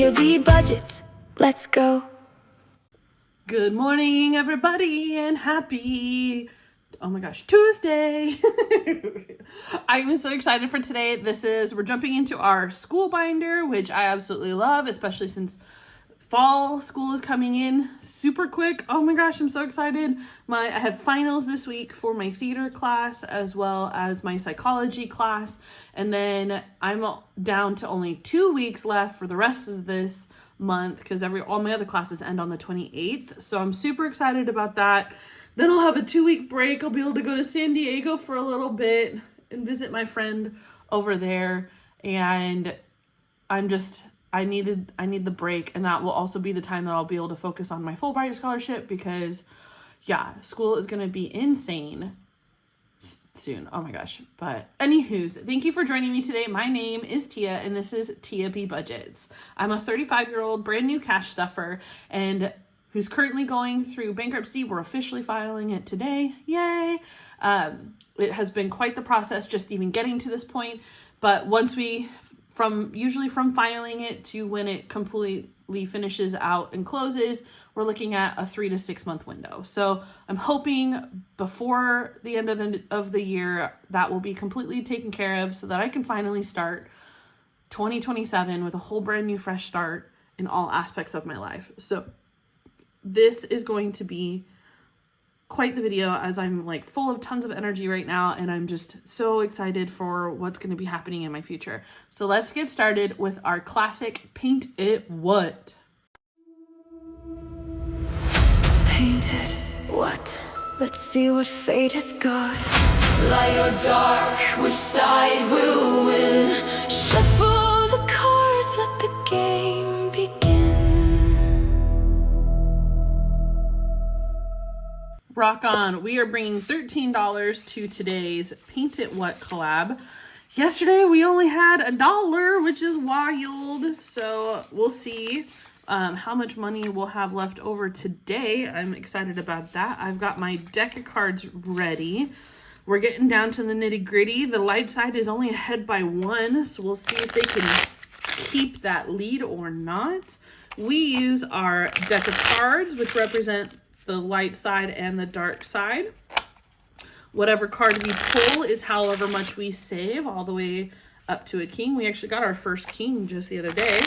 TLB budgets. Let's go. Good morning, everybody, and happy, oh my gosh, Tuesday. I'm so excited for today. We're jumping into our school binder, which I absolutely love, especially since fall school is coming in super quick. Oh my gosh, I'm so excited. I have finals this week for my theater class as well as my psychology class. And then I'm down to only 2 weeks left for the rest of this month because all my other classes end on the 28th. So I'm super excited about that. Then I'll have a 2-week break. I'll be able to go to San Diego for a little bit and visit my friend over there. And I need the break, and that will also be the time that I'll be able to focus on my Fulbright scholarship because school is going to be insane soon. Oh my gosh. But anywho's, thank you for joining me today. My name is Tia, and this is Tia B Budgets. I'm a 35-year-old brand new cash stuffer and who's currently going through bankruptcy. We're officially filing it today. Yay. It has been quite the process just even getting to this point. But once usually from filing it to when it completely finishes out and closes, we're looking at a 3 to 6 month window. So I'm hoping before the end of the year that will be completely taken care of so that I can finally start 2027 with a whole brand new fresh start in all aspects of my life. So this is going to be quite the video as I'm full of tons of energy right now, and I'm just so excited for what's going to be happening in my future. So let's get started with our classic Paint It What. Paint it what? Let's see what fate has got. Light or dark, which side will win? Shuffle the cards, let the game begin. Rock on. We are bringing $13 to today's Paint It What collab. Yesterday we only had $1, which is wild. So we'll see how much money we'll have left over today. I'm excited about that. I've got my deck of cards ready. We're getting down to the nitty gritty. The light side is only ahead by 1, so we'll see if they can keep that lead or not. We use our deck of cards, which represent the light side and the dark side. Whatever card we pull is however much we save, all the way up to a king. We actually got our first king just the other day.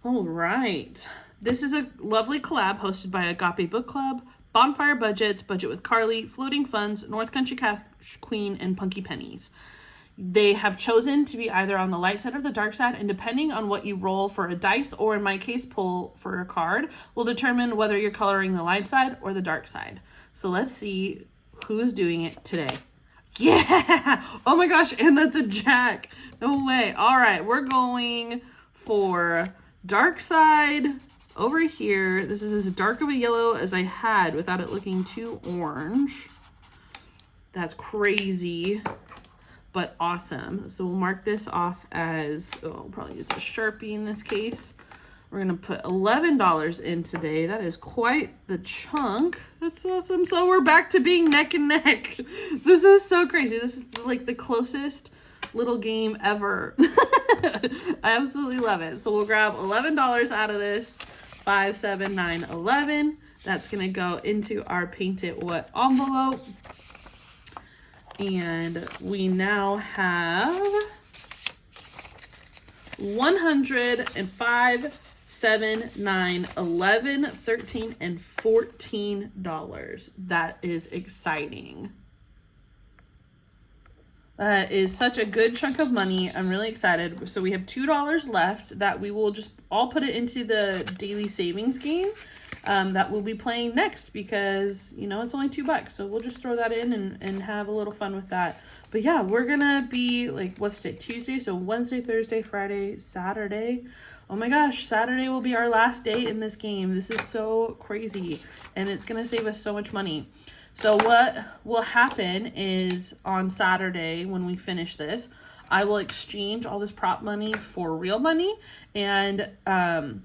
All right. This is a lovely collab hosted by Agape Book Club, Bonfire Budgets, Budget with Carly, Floating Funds, North Country Cash Queen, and Punky Pennies. They have chosen to be either on the light side or the dark side, and depending on what you roll for a dice, or in my case, pull for a card, will determine whether you're coloring the light side or the dark side. So let's see who's doing it today. Yeah! Oh my gosh, and that's a jack. No way. All right, we're going for dark side over here. This is as dark of a yellow as I had without it looking too orange. That's crazy, but awesome. So we'll mark this off as, I'll probably use a Sharpie in this case. We're going to put $11 in today. That is quite the chunk. That's awesome. So we're back to being neck and neck. This is so crazy. This is like the closest little game ever. I absolutely love it. So we'll grab $11 out of this. 5, 7, 9, 11. That's going to go into our Paint It What envelope. And we now have 105, 7, 9, 11, 13, and $14. That is exciting. That is such a good chunk of money. I'm really excited. So we have $2 left that we will just all put it into the daily savings game that we'll be playing next because, it's only $2. So we'll just throw that in and have a little fun with that. But yeah, we're going to be what's today? Tuesday. So Wednesday, Thursday, Friday, Saturday. Oh my gosh, Saturday will be our last day in this game. This is so crazy. And it's going to save us so much money. So what will happen is on Saturday when we finish this, I will exchange all this prop money for real money. And I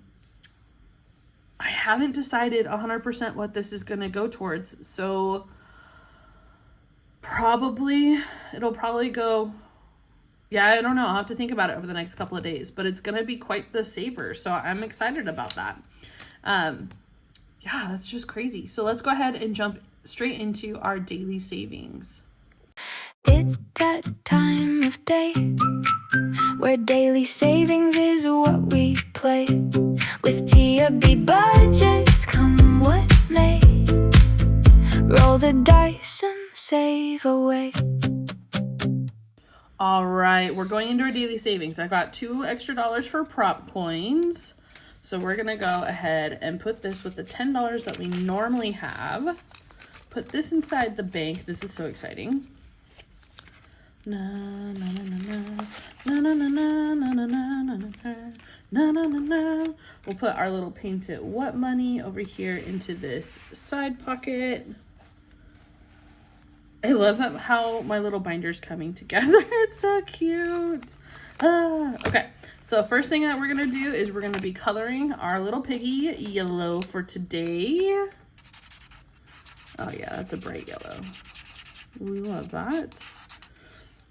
haven't decided 100% what this is going to go towards. So it'll probably go Yeah, I don't know. I'll have to think about it over the next couple of days, but it's going to be quite the saver. So I'm excited about that. Yeah, that's just crazy. So let's go ahead and jump straight into our daily savings. It's that time of day where daily savings is what we play. With TRB budgets, come what may. Roll the dice and save away. All right, we're going into our daily savings. I got $2 extra for prop coins. So we're gonna go ahead and put this with the $10 that we normally have. Put this inside the bank. This is so exciting. Na na na na na na na na na na na na na na na. We'll put our little paint it what money over here into this side pocket. I love that how my little binder's coming together. It's so cute. Okay, so first thing that we're gonna do is we're gonna be coloring our little piggy yellow for today. Oh yeah, that's a bright yellow. We love that.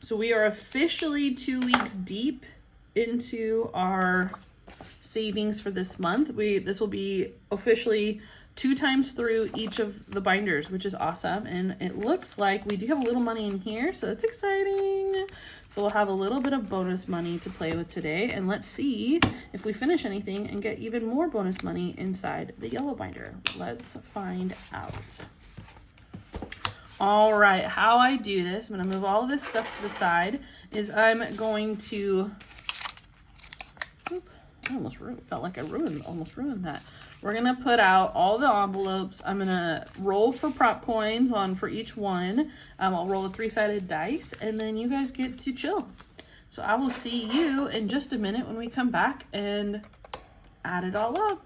So we are officially 2 weeks deep into our savings for this month. This will be officially 2 times through each of the binders, which is awesome. And it looks like we do have a little money in here, so that's exciting. So we'll have a little bit of bonus money to play with today. And let's see if we finish anything and get even more bonus money inside the yellow binder. Let's find out. All right, how I do this, I'm gonna move all of this stuff to the side, is I'm going to, I almost felt like I almost ruined that. We're gonna put out all the envelopes. I'm gonna roll for prop coins for each one. I'll roll a 3-sided dice, and then you guys get to chill. So I will see you in just a minute when we come back and add it all up.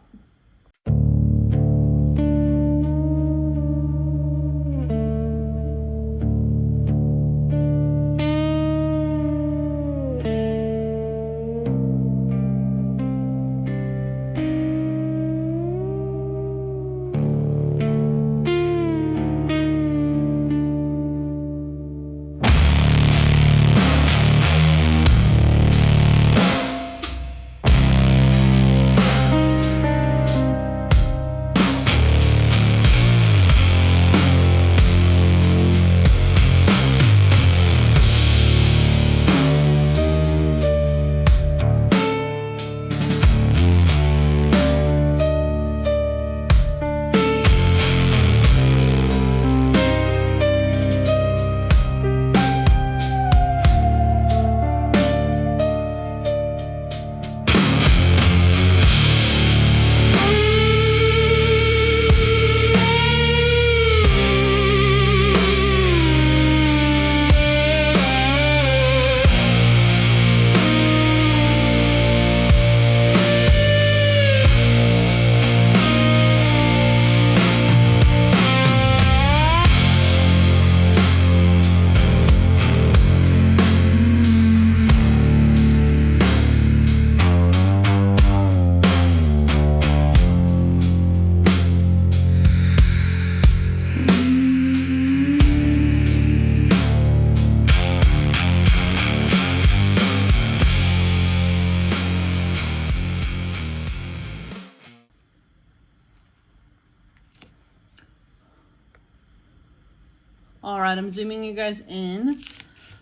All right, I'm zooming you guys in.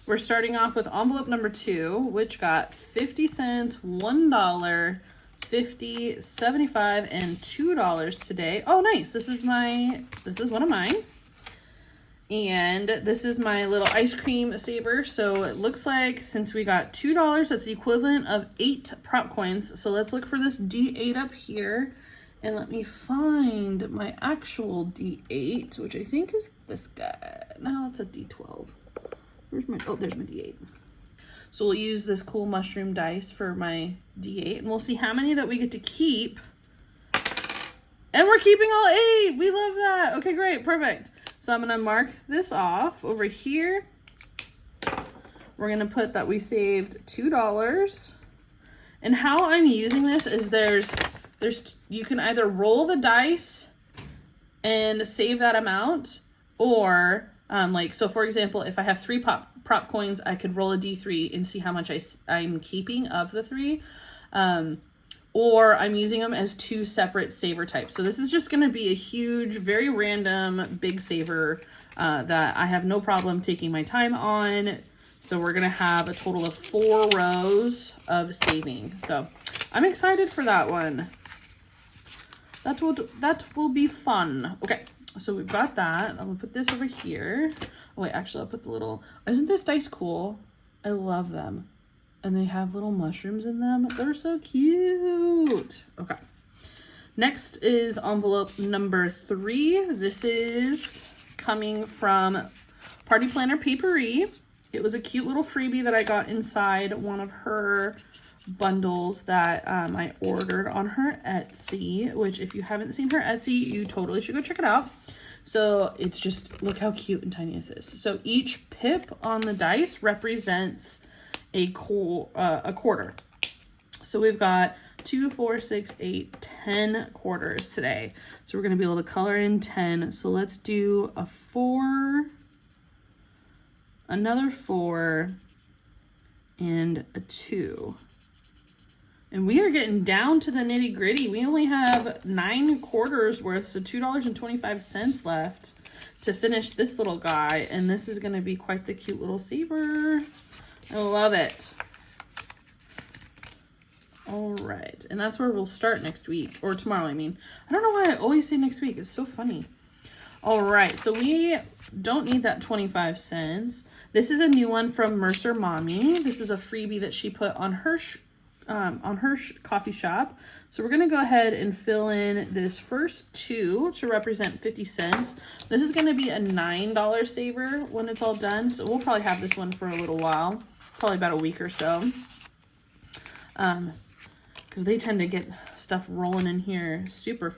We're starting off with envelope number 2, which got 50 cents, $1, 50, 75, and $2 today. Oh, nice. This is one of mine. And this is my little ice cream saver. So it looks like since we got $2, that's the equivalent of 8 prop coins. So let's look for this D8 up here. And let me find my actual D8, which I think is this guy. No, it's a D12. There's my D8. So we'll use this cool mushroom dice for my D8, and we'll see how many that we get to keep. And we're keeping all 8. We love that. Okay, great. Perfect. So I'm going to mark this off over here. We're going to put that we saved $2. And how I'm using this is you can either roll the dice and save that amount, or Like, so for example, if I have 3 prop coins, I could roll a D3 and see how much I'm keeping of the 3. Or I'm using them as 2 separate saver types. So this is just going to be a huge, very random big saver that I have no problem taking my time on. So we're going to have a total of 4 rows of saving. So I'm excited for that one. That will be fun. Okay, so we've got that. I'm going to put this over here. Oh, wait, actually, I'll put the little... Isn't this dice cool? I love them. And they have little mushrooms in them. They're so cute. Okay. Next is envelope number 3. This is coming from Party Planner Papery. It was a cute little freebie that I got inside one of her bundles that I ordered on her Etsy, which if you haven't seen her Etsy, you totally should go check it out. So it's just, look how cute and tiny this is. So each pip on the dice represents a quarter. So we've got 2, 4, 6, 8, 10 quarters today. So we're going to be able to color in 10. So let's do a 4, another 4, and a 2. And we are getting down to the nitty gritty. We only have 9 quarters worth, so $2.25 left to finish this little guy. And this is going to be quite the cute little saver. I love it. All right. And that's where we'll start next week, or tomorrow, I mean. I don't know why I always say next week. It's so funny. All right. So we don't need that 25 cents. This is a new one from Mercer Mommy. This is a freebie that she put on her coffee shop. So we're going to go ahead and fill in this first 2 to represent 50 cents. This is going to be a $9 saver when it's all done. So we'll probably have this one for a little while, probably about a week or so. Because they tend to get stuff rolling in here super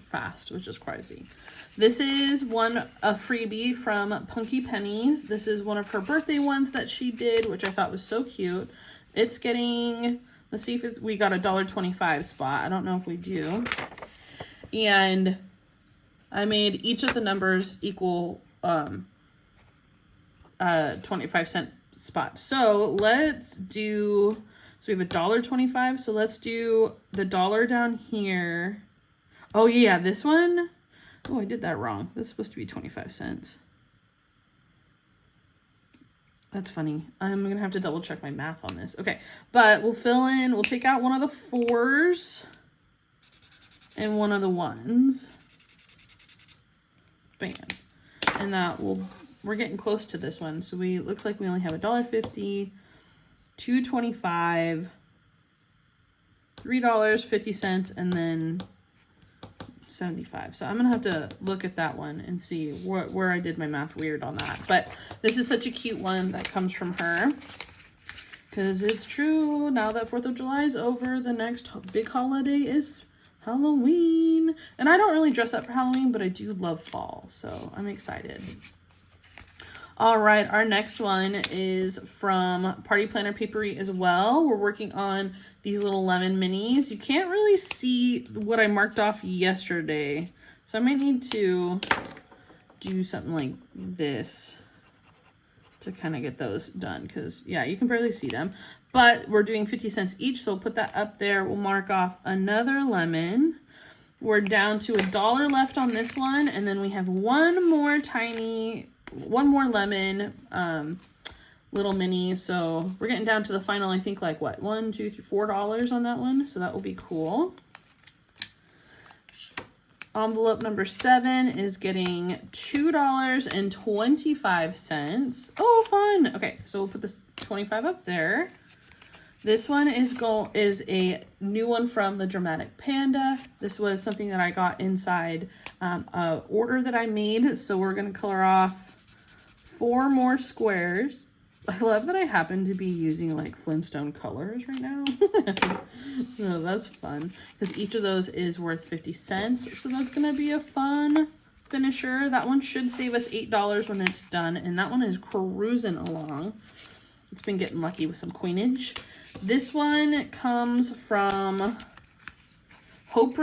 fast, which is crazy. This is a freebie from Punky Pennies. This is one of her birthday ones that she did, which I thought was so cute. It's getting, let's see if we got a $1.25 spot. I don't know if we do. And I made each of the numbers equal 25 cent spot. So let's do, so we have a $1.25. So let's do the $1 down here. Oh yeah, this one. Oh, I did that wrong. That's supposed to be 25 cents. That's funny. I'm going to have to double check my math on this. Okay, but we'll take out one of the 4s and one of the 1s. Bam. And we're getting close to this one. So looks like we only have $1.50, $2.25, $3.50, and then 75. So I'm gonna have to look at that one and see where I did my math weird on that. But this is such a cute one that comes from her, because it's true, now that 4th of July is over, the next big holiday is Halloween. And I don't really dress up for Halloween, but I do love fall, so I'm excited. All right, our next one is from Party Planner Papery as well. We're working on these little lemon minis. You can't really see what I marked off yesterday, so I might need to do something like this to kind of get those done, because yeah, you can barely see them. But we're doing 50 cents each, so we'll put that up there. We'll mark off another lemon. We're down to $1 left on this one, and then we have one more lemon little mini. So we're getting down to the final, I think, like what, $1, $2, $3, $4 on that one. So that will be cool. Envelope number 7 is getting $2.25. Oh, fun. Okay, so we'll put this 25 up there. This one is a new one from the Dramatic Panda. This was something that I got inside a order that I made. So we're going to color off 4 more squares. I love that I happen to be using like Flintstone colors right now. So that's fun, because each of those is worth 50 cents. So that's going to be a fun finisher. That one should save us $8 when it's done. And that one is cruising along. It's been getting lucky with some coinage. This one comes from Hope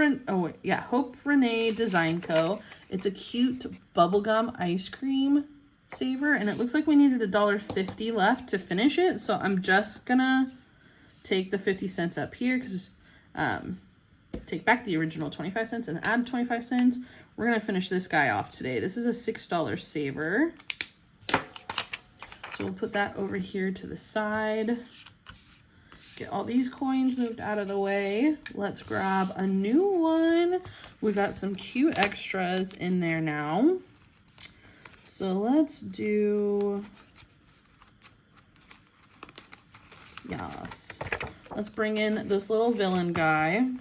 Renee Design Co. It's a cute bubblegum ice cream saver, and it looks like we needed $1.50 left to finish it. So I'm just gonna take the 50 cents up here because take back the original 25 cents and add 25 cents. We're gonna finish this guy off today. This is a $6 saver. So we'll put that over here to the side. Get all these coins moved out of the way. Let's grab a new one. We got some cute extras in there now. So let's do, yes. Let's bring in this little villain guy.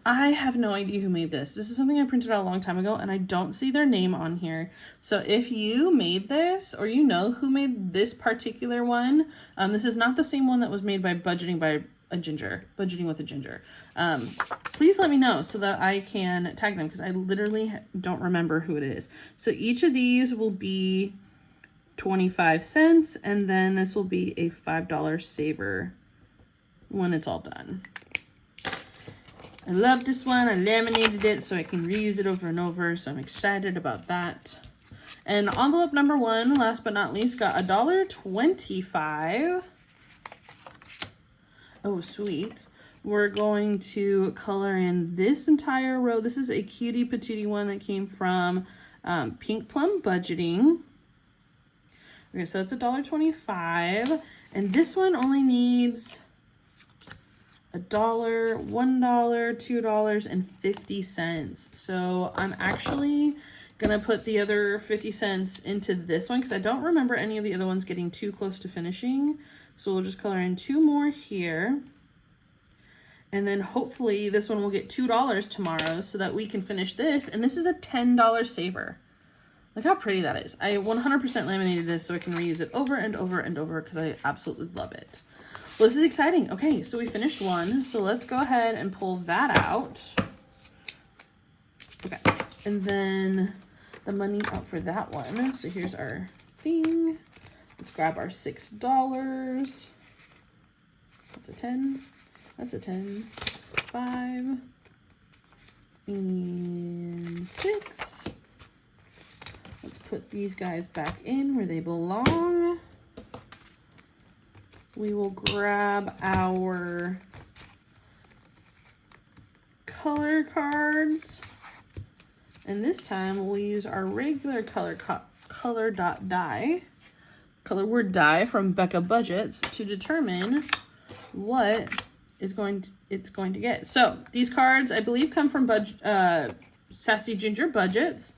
I have no idea who made this. This is something I printed out a long time ago, and I don't see their name on here. So if you made this, or you know who made this particular one, this is not the same one that was made by Budgeting with a Ginger. Please let me know so that I can tag them, because I literally don't remember who it is. So each of these will be 25 cents, and then this will be a $5 saver when it's all done. I love this one. I laminated it so I can reuse it over and over. So I'm excited about that. And envelope number 1, last but not least, got $1.25. Oh, sweet. We're going to color in this entire row. This is a cutie patootie one that came from Pink Plum Budgeting. Okay, so it's $1.25. And this one only needs $1, $1, $2.50. So I'm actually gonna put the other 50 cents into this one because I don't remember any of the other ones getting too close to finishing. So we'll just color in 2 more here. And then hopefully this one will get $2 tomorrow so that we can finish this. And this is a $10 saver. Look how pretty that is. I 100% laminated this so I can reuse it over and over and over because I absolutely love it. Well, this is exciting. Okay, so we finished one. So let's go ahead and pull that out. Okay, and then the money out for that one. So here's our thing. Let's grab our $6. That's a 10. That's a 10. 5. And 6. Let's put these guys back in where they belong. We will grab our color cards, and this time we'll use our regular color word die from Becca Budgets to determine what it's going to get. So these cards, I believe, come from Sassy Ginger Budgets,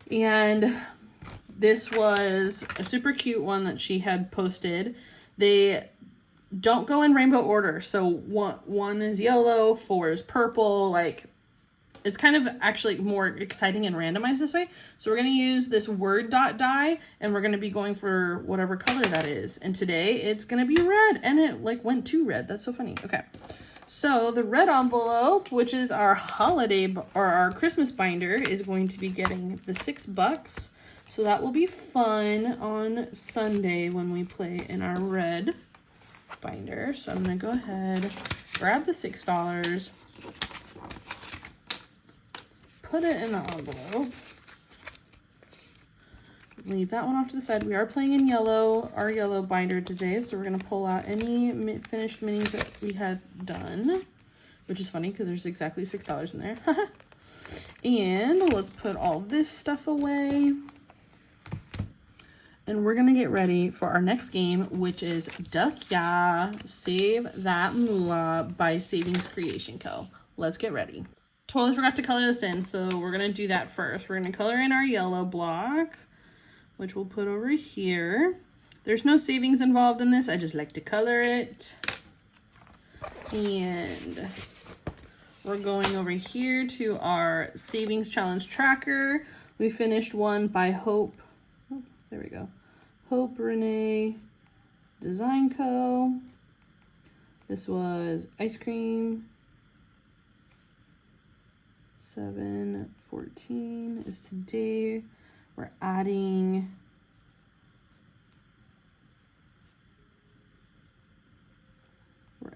and this was a super cute one that she had posted. They don't go in rainbow order. So one is yellow, 4 is purple. Like, it's kind of actually more exciting and randomized this way. So we're going to use this word dot die, and we're going to be going for whatever color that is. And today it's going to be red, and it like went to red. That's so funny. Okay. So the red envelope, which is our holiday or our Christmas binder, is going to be getting the $6. So that will be fun on Sunday when we play in our red binder. So I'm going to go ahead, grab the $6, put it in the envelope, leave that one off to the side. We are playing in yellow, our yellow binder today. So we're going to pull out any finished minis that we had done, which is funny because there's exactly $6 in there. And let's put all this stuff away. And we're going to get ready for our next game, which is Duck Ya! Save That Moolah by Savings Creation Co. Let's get ready. Totally forgot to color this in, so we're going to do that first. We're going to color in our yellow block, which we'll put over here. There's no savings involved in this. I just like to color it. And we're going over here to our Savings Challenge Tracker. We finished one by Hope. Oh, there we go. Hope Renee Design Co. This was ice cream. 7/14 is today. We're adding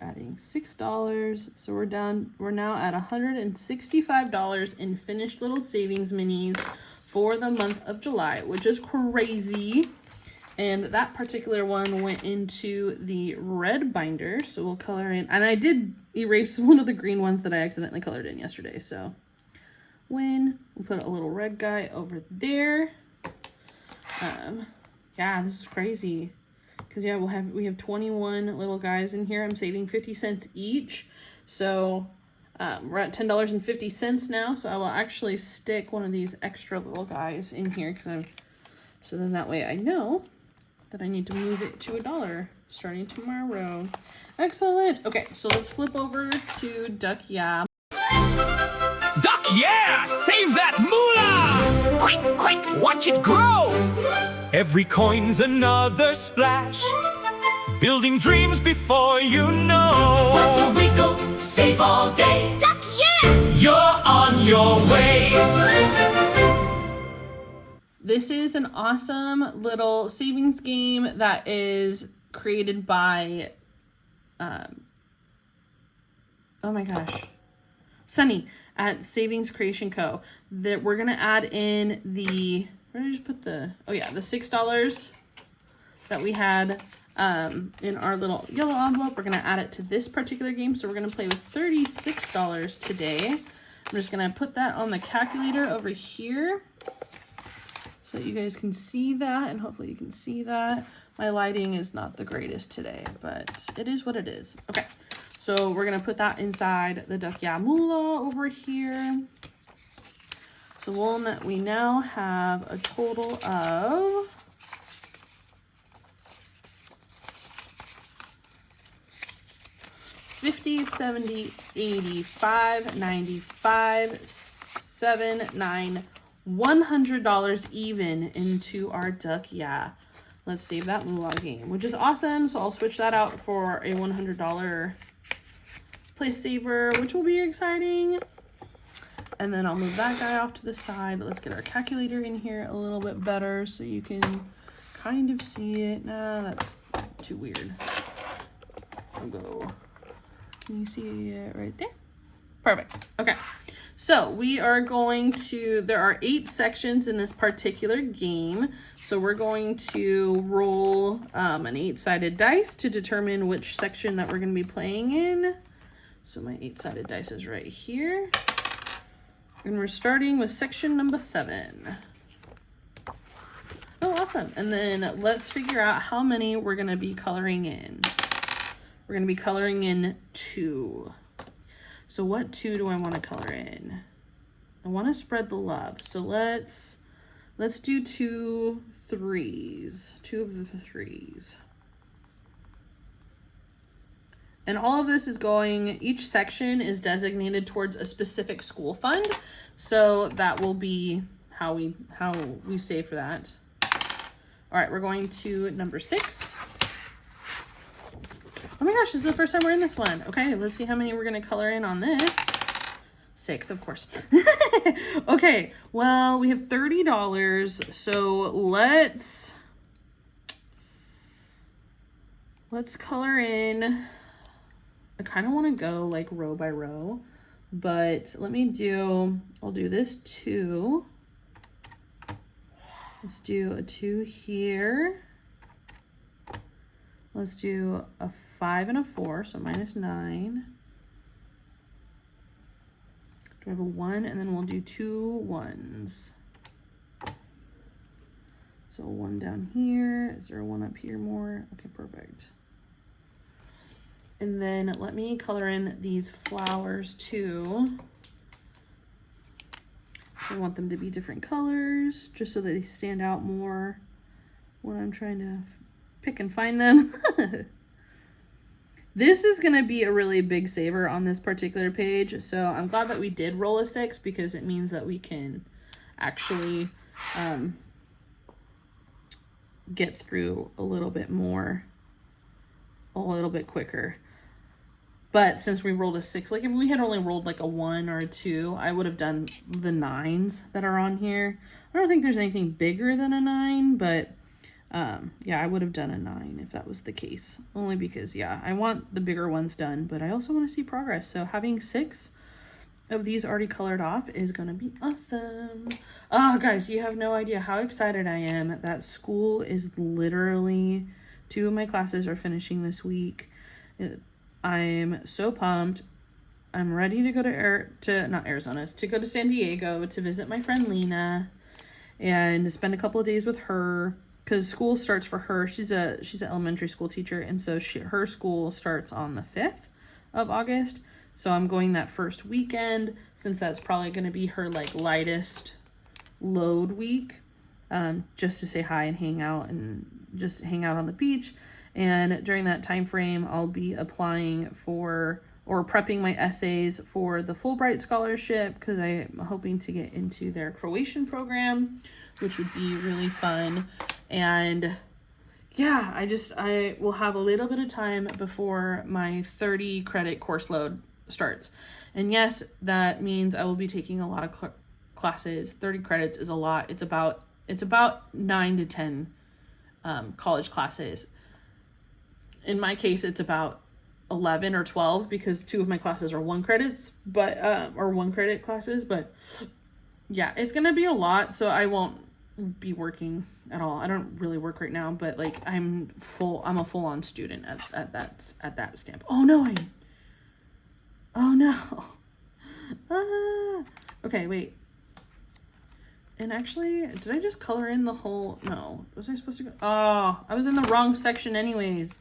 We're adding $6. So we're now at $165 in finished little savings minis for the month of July, which is crazy. And that particular one went into the red binder. So we'll color in, and I did erase one of the green ones that I accidentally colored in yesterday. So we'll put a little red guy over there. Yeah, this is crazy. Because yeah, we have 21 little guys in here. I'm saving 50 cents each. So we're at $10.50 now. So I will actually stick one of these extra little guys in here so then that way I know that I need to move it to $1 starting tomorrow. Excellent. Okay, so let's flip over to Duck Yeah. Duck Yeah! Save that moolah! Quick, quick, watch it grow! Every coin's another splash, building dreams before you know. Wiggle, wiggle, save all day. Duck Yeah! You're on your way. This is an awesome little savings game that is created by, oh my gosh, Sunny at Savings Creation Co. That we're gonna add in the, where did I just put the, oh yeah, the $6 that we had in our little yellow envelope. We're gonna add it to this particular game. So we're gonna play with $36 today. I'm just gonna put that on the calculator over here so that you guys can see that, and hopefully you can see that. My lighting is not the greatest today, but it is what it is. Okay, so we're gonna put that inside the Duck Yeah Mulah over here. So we now have a total of $50, $70, $85, $95, $7, $9, $100 even into our Duck Yeah. Let's save that Mulah game, which is awesome. So I'll switch that out for a $100 play saver, which will be exciting. And then I'll move that guy off to the side. Let's get our calculator in here a little bit better so you can kind of see it. Nah, that's too weird. I'll go. Can you see it right there? Perfect. Okay. So we are going to, there are 8 sections in this particular game. So we're going to roll an 8-sided dice to determine which section that we're going to be playing in. So my 8-sided dice is right here. And we're starting with section number 7. Oh, awesome. And then let's figure out how many we're going to be coloring in. We're going to be coloring in 2. So what 2 do I want to color in? I want to spread the love. So let's do 2 3s. 2 of the 3s. And all of this is going, each section is designated towards a specific school fund. So that will be how we save for that. All right, we're going to number 6. Oh my gosh, this is the first time we're in this one. Okay, let's see how many we're gonna color in on this. 6, of course. Okay, well, we have $30. So let's color in. I kind of want to go like row by row, but I'll do this 2. Let's do a 2 here. Let's do a 5 and a 4, so -9. Do I have a 1? And then we'll do 2 1s. So 1 down here. Is there a 1 up here more? Okay, perfect. And then let me color in these flowers too. So I want them to be different colors, just so that they stand out more when I'm trying to pick and find them. This is going to be a really big saver on this particular page. So I'm glad that we did roll a 6, because it means that we can actually get through a little bit more, a little bit quicker. But since we rolled a 6, like if we had only rolled like a 1 or a 2, I would have done the 9s that are on here. I don't think there's anything bigger than a 9, but Yeah, I would have done a 9 if that was the case. Only because, yeah, I want the bigger ones done, but I also want to see progress. So having 6 of these already colored off is going to be awesome. Oh, guys, you have no idea how excited I am that school is literally... 2 of my classes are finishing this week. I'm so pumped. I'm ready to go to go to San Diego to visit my friend Lena and spend a couple of days with her, because school starts for her. She's an elementary school teacher, and so her school starts on the 5th of August. So I'm going that first weekend, since that's probably going to be her like lightest load week, just to say hi and hang out on the beach. And during that time frame, I'll be applying for or prepping my essays for the Fulbright scholarship, because I'm hoping to get into their Croatian program, which would be really fun. And yeah, I will have a little bit of time before my 30 credit course load starts. And yes, that means I will be taking a lot of classes. 30 credits is a lot. It's about 9 to 10 college classes. In my case, it's about 11 or 12, because 2 of my classes are 1 credits, but 1 credit classes. But yeah, it's gonna be a lot, so I won't be working at all. I don't really work right now, but like I'm a full-on student at that stamp. Oh no, okay, wait. And actually, did I just color in the whole... No. Was I supposed to go... Oh, I was in the wrong section anyways.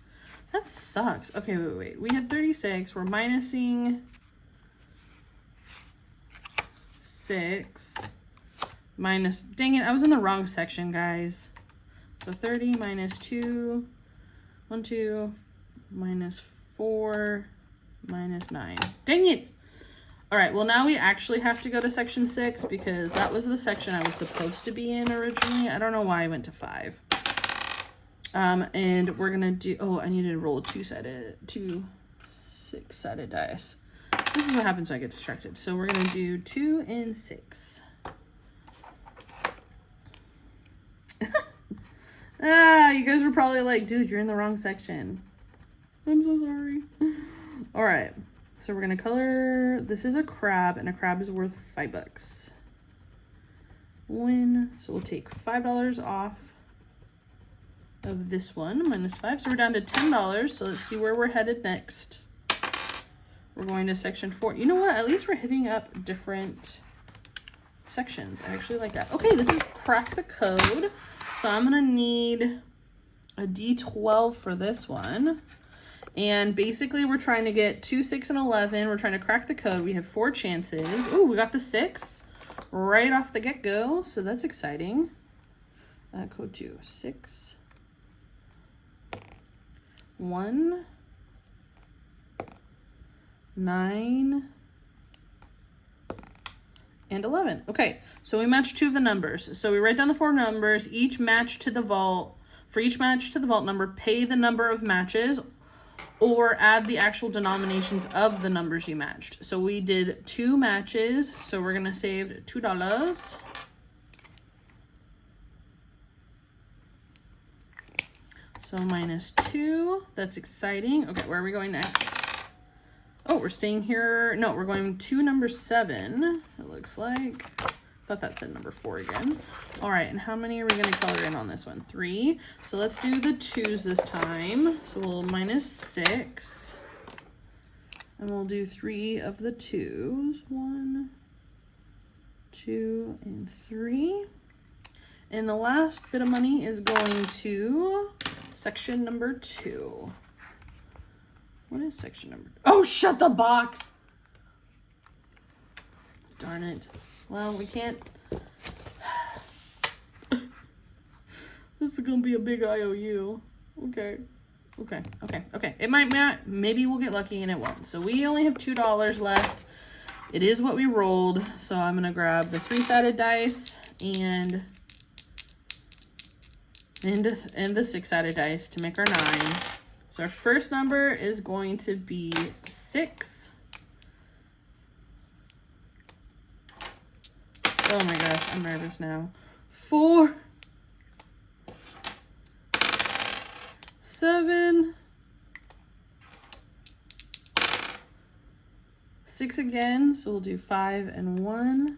That sucks. Okay, wait. We had 36. We're minusing 6. Minus... Dang it, I was in the wrong section, guys. So 30 minus 2. 1, 2. Minus 4. Minus 9. Dang it! All right, well, now we actually have to go to section 6, because that was the section I was supposed to be in originally. I don't know why I went to 5. And we're gonna do... Oh, I needed to roll 2 6-sided dice. This is what happens when I get distracted. So we're gonna do 2 and 6. You guys were probably like, dude, you're in the wrong section. I'm so sorry. All right. So we're going to color, this is a crab, and a crab is worth $5. So we'll take $5 off of this one, minus 5. So we're down to $10. So let's see where we're headed next. We're going to section 4. You know what? At least we're hitting up different sections. I actually like that. Okay, this is crack the code. So I'm going to need a D12 for this one. And basically, we're trying to get 2, 6, and 11. We're trying to crack the code. We have 4 chances. Ooh, we got the 6 right off the get-go. So that's exciting. Code 2. 6. 1. 9. And 11. Okay, so we match 2 of the numbers. So we write down the 4 numbers. Each match to the vault. For each match to the vault number, pay the number of matches, or add the actual denominations of the numbers you matched. So we did 2 matches, so we're gonna save $2. So minus 2, that's exciting. Okay, where are we going next? Oh, we're staying here. No, we're going to number 7, it looks like. Thought that said number 4 again. All right, and how many are we gonna color in on this one? 3. So let's do the 2s this time. So we'll minus 6. And we'll do 3 of the 2s. 1, 2, and 3. And the last bit of money is going to section number 2. What is section number? Oh, shut the box! Darn it. Well, we can't. This is gonna be a big IOU. Okay. It might not. Maybe we'll get lucky and it won't. So we only have $2 left. It is what we rolled. So I'm gonna grab the 3-sided dice and the 6-sided dice to make our 9. So our first number is going to be 6. Oh my gosh, I'm nervous now. 4. 7. 6 again, so we'll do 5 and 1.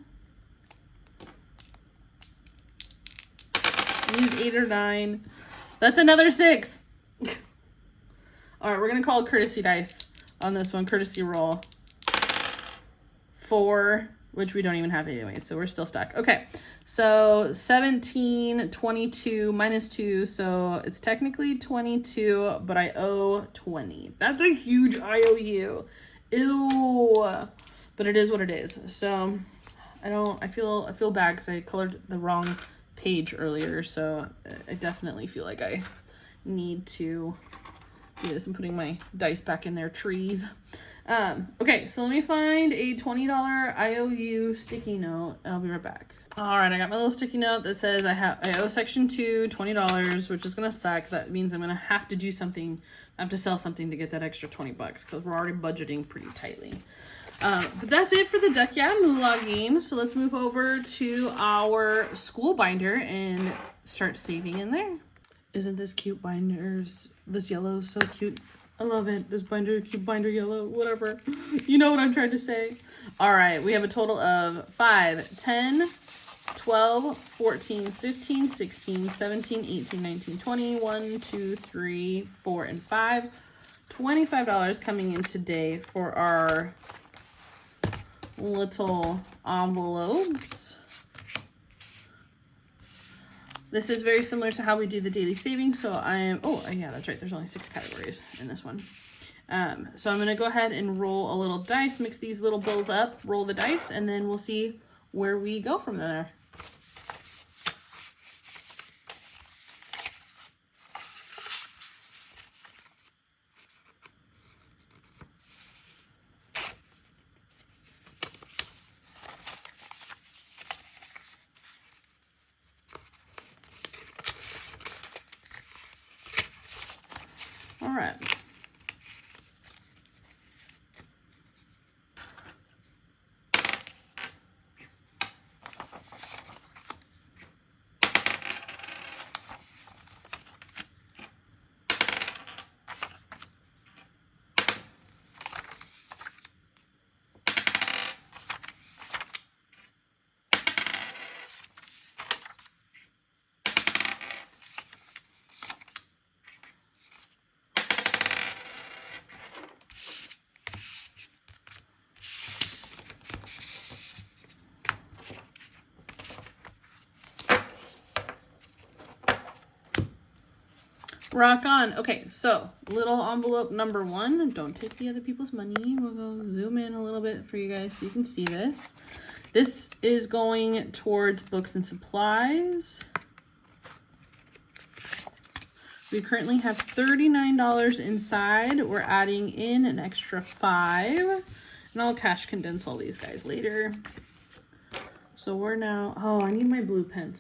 Use 8 or 9. That's another 6. All right, we're gonna call courtesy dice on this one, courtesy roll. 4, which we don't even have anyway, so we're still stuck. Okay, so 17, 22, minus 2, so it's technically 22, but I owe 20. That's a huge IOU. Ew. But it is what it is. So I feel bad because I colored the wrong page earlier, so I definitely feel like I need to do this. I'm putting my dice back in their trees. Okay, so let me find a $20 IOU sticky note. I'll be right back. All right, I got my little sticky note that says I owe section 2 $20, which is gonna suck. That means I'm gonna have to do something. I have to sell something to get that extra 20 bucks because we're already budgeting pretty tightly. But that's it for the Duck Yeah Mulah game. So let's move over to our school binder and start saving in there. Isn't this cute binders? This yellow is so cute. I love it. This binder, cute binder yellow, whatever. You know what I'm trying to say. All right, we have a total of 5, 10, 12, 14, 15, 16, 17, 18, 19, 20, 1, 2, 3, 4, and 5. $25 coming in today for our little envelopes. This is very similar to how we do the daily savings. So yeah, that's right. There's only 6 categories in this one. So I'm going to go ahead and roll a little dice, mix these little bills up, roll the dice, and then we'll see where we go from there. All right. Rock on. Okay, so little envelope number 1. Don't take the other people's money. We'll go zoom in a little bit for you guys so you can see this. This is going towards books and supplies. We currently have $39 inside. We're adding in an extra 5. And I'll cash condense all these guys later. So we're now, oh, I need my blue pen.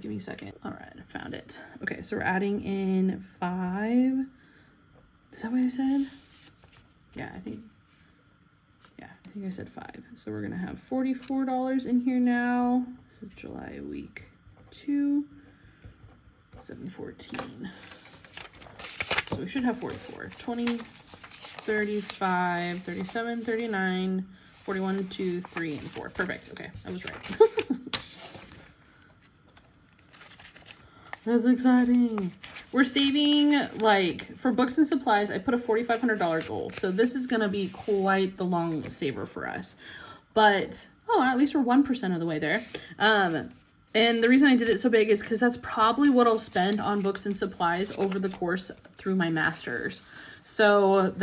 Give me a second. All right, I found it. Okay, so we're adding in 5. Is that what I said? Yeah, I think I said 5. So we're gonna have $44 in here now. This is July week 2, 7/14. So we should have 44, 20, 35, 37, 39, 41, 2, 3, and 4. Perfect. Okay, I was right. That's exciting. We're saving, like, for books and supplies, I put a $4,500 goal. So this is going to be quite the long saver for us. But, at least we're 1% of the way there. And the reason I did it so big is because that's probably what I'll spend on books and supplies over the course through my master's. So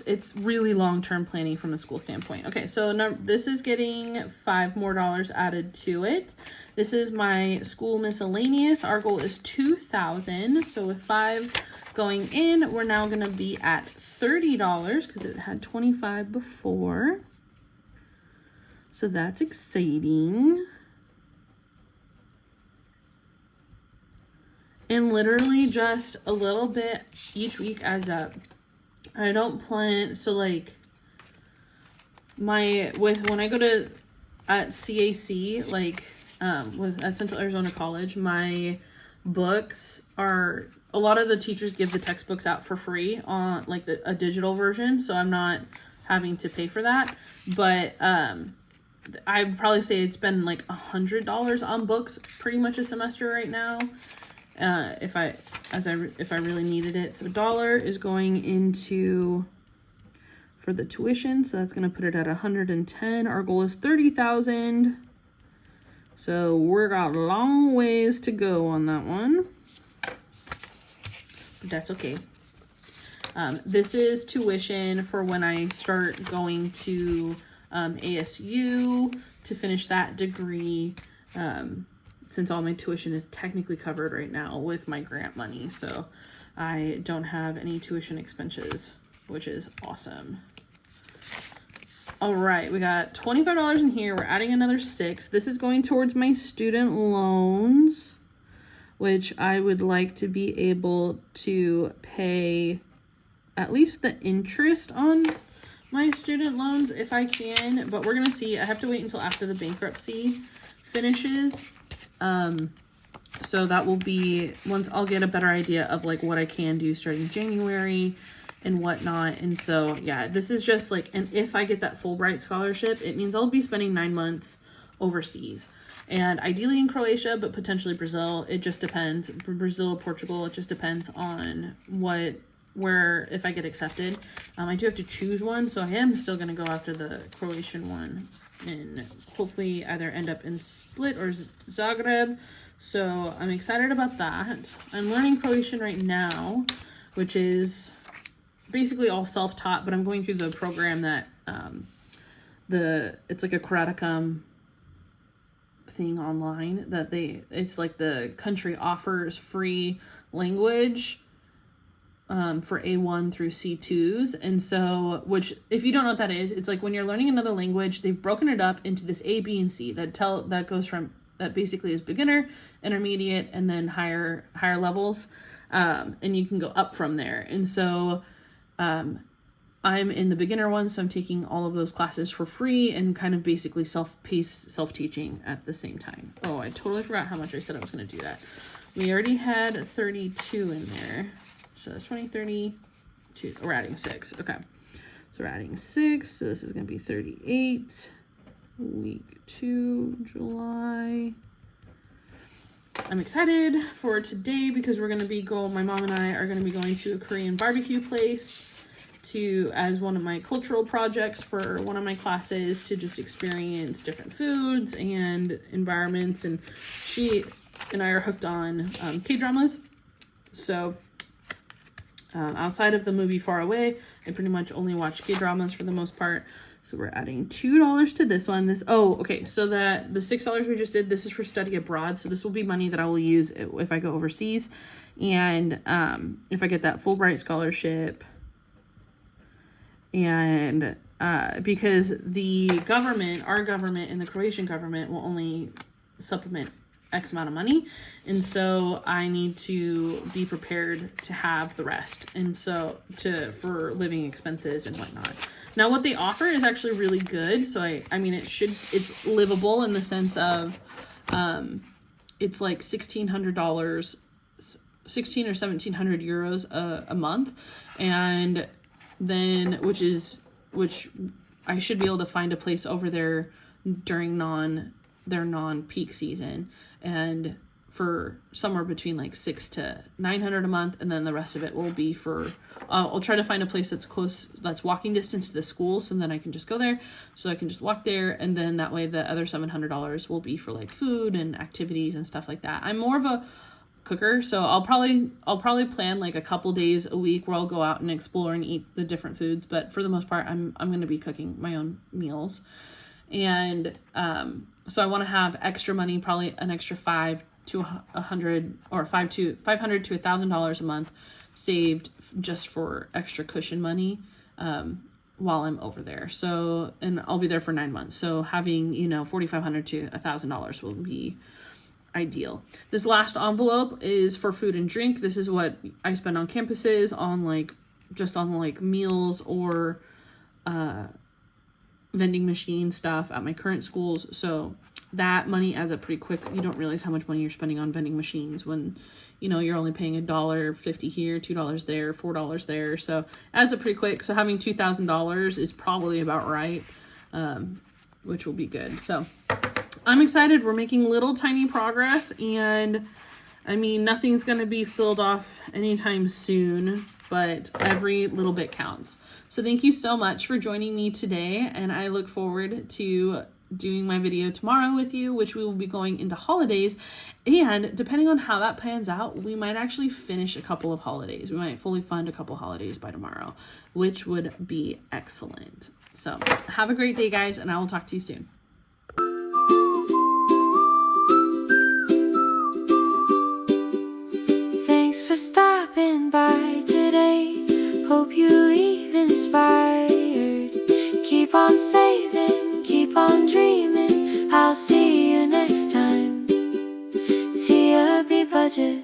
it's really long-term planning from a school standpoint. Okay, so this is getting $5 more added to it. This is my school miscellaneous. Our goal is $2,000. So with 5 going in, we're now gonna be at $30 because it had 25 before. So that's exciting. And literally just a little bit each week adds up. I don't plan, so like when I go to at CAC, like at Central Arizona College, my books are a lot of the teachers give the textbooks out for free on like a digital version, so I'm not having to pay for that. But I'd probably say it's been like $100 on books pretty much a semester right now. If I really needed it. So $1 is going into for the tuition, so that's gonna put it at 110. Our goal is 30,000. So we're got a long ways to go on that one. But that's okay. This is tuition for when I start going to ASU to finish that degree, since all my tuition is technically covered right now with my grant money. So I don't have any tuition expenses, which is awesome. All right, we got $25 in here. We're adding another $6. This is going towards my student loans, which I would like to be able to pay at least the interest on my student loans if I can, but we're gonna see. I have to wait until after the bankruptcy finishes. So that will be once I'll get a better idea of like what I can do starting January and whatnot. And so, yeah, this is just like, and if I get that Fulbright scholarship, it means I'll be spending 9 months overseas, and ideally in Croatia, but potentially Brazil. It just depends. Brazil or Portugal. It just depends on where, if I get accepted. I do have to choose one, so I am still going to go after the Croatian one and hopefully either end up in Split or Zagreb. So I'm excited about that. I'm learning Croatian right now, which is basically all self-taught, but I'm going through the program that it's like a Kraticum thing online that it's like the country offers free language for A1 through C2s. And so, which if you don't know what that is, it's like when you're learning another language, they've broken it up into this A, B, and C that goes from, that basically is beginner, intermediate, and then higher levels. And you can go up from there. And so I'm in the beginner one, so I'm taking all of those classes for free and kind of basically self-teaching at the same time. Oh, I totally forgot how much I said I was going to do that. We already had 32 in there. So that's 20, 32. We're adding 6. Okay. So we're adding 6. So this is going to be 38. Week 2, July. I'm excited for today because we're going to be my mom and I are going to be going to a Korean barbecue place as one of my cultural projects for one of my classes, to just experience different foods and environments. And she and I are hooked on K-dramas. So outside of the movie Far Away, I pretty much only watch K-dramas for the most part. So we're adding $2 to this one. Okay. So that the $6 we just did, this is for study abroad. So this will be money that I will use if I go overseas. And if I get that Fulbright scholarship, and because our government and the Croatian government will only supplement X amount of money. And so I need to be prepared to have the rest. And so for living expenses and whatnot. Now what they offer is actually really good. So I mean, it's livable in the sense of, it's like $1,600, 16 or 1,700 euros a month. And then, which I should be able to find a place over there during their non-peak season, and for somewhere between like $600 to $900 a month, and then the rest of it will be for I'll try to find a place that's walking distance to the school, so then I can just go there, so I can just walk there, and then that way the other $700 will be for like food and activities and stuff like that. I'm more of a cooker, so I'll probably plan like a couple days a week where I'll go out and explore and eat the different foods, but for the most part I'm going to be cooking my own meals. And so I want to have extra money, probably an extra $500 to $1,000 a month saved just for extra cushion money while I'm over there. So, and I'll be there for 9 months. So having, $4,500 to $1,000 will be ideal. This last envelope is for food and drink. This is what I spend on campuses, on meals or vending machine stuff at my current schools. So that money adds up pretty quick. You don't realize how much money you're spending on vending machines when, you know, you're only paying $1.50 here, $2 there, $4 there. So adds up pretty quick. So having $2,000 is probably about right, which will be good. So I'm excited. We're making little tiny progress, and I mean, nothing's going to be filled off anytime soon, but every little bit counts. So thank you so much for joining me today, and I look forward to doing my video tomorrow with you, which we will be going into holidays. And depending on how that pans out, we might actually finish a couple of holidays. We might fully fund a couple holidays by tomorrow, which would be excellent. So have a great day, guys, and I will talk to you soon. Thanks for stopping by today. Hope you leave inspired. Keep on saving, keep on dreaming. I'll see you next time. TLB budget.